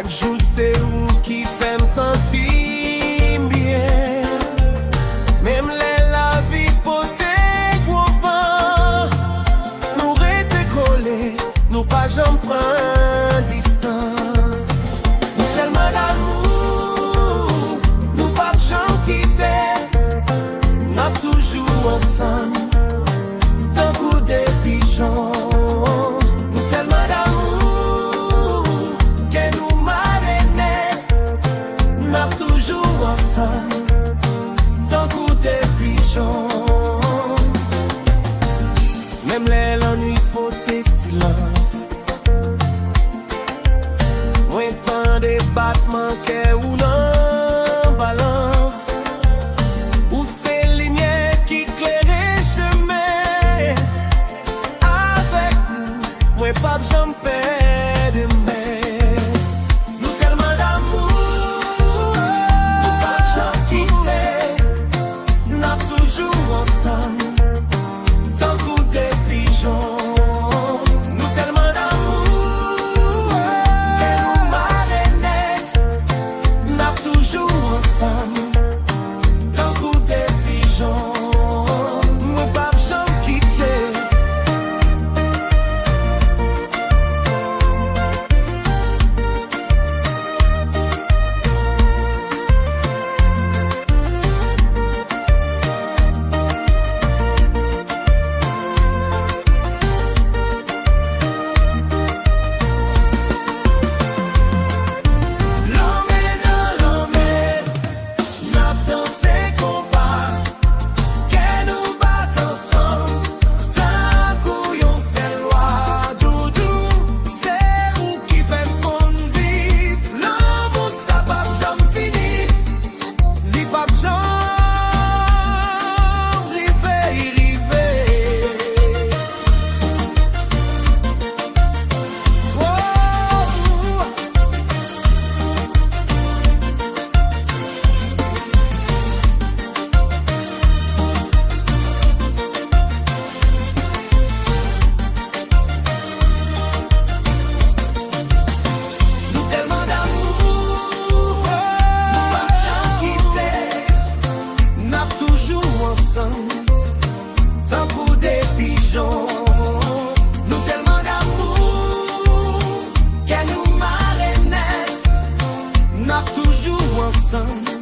Chaque jour c'est où qui fait me sentir bien. Même la vie potée gros vent, nous rester collés, nous pas jamais prendre distance. Nous tellement d'amour, nous pas jamais quitter, nous toujours ensemble, tant que des pigeons. Nous tellement d'amour, que nous marionnettes, nous toujours ensemble, tant que des pigeons. Même l'ennui pour tes silences, moins tant de battements que ou non balance, où c'est lumière qui éclaire chemin. Avec nous, moins pas besoin de perdre mais nous tellement d'amour, nous pas jamais quitter, nous toujours ensemble. Tant que des pigeons, nous tellement d'amour, que nous marionnettes, nous toujours ensemble. Tant que des pigeons, nous pas jamais quitter. L'homme est dans l'homme, n'a dansé combat, que nous battons ensemble, tant qu'on s'est loi, doudou, c'est où qui fait qu'on vive, l'amour ça pas jamais fini, li pas jamais rivé. Oh, nous tellement d'amour, nous pas jamais quitter, nous toujours ensemble, tant pour des pigeons. Nous tellement d'amour, que nous marionnettes, nous toujours ensemble.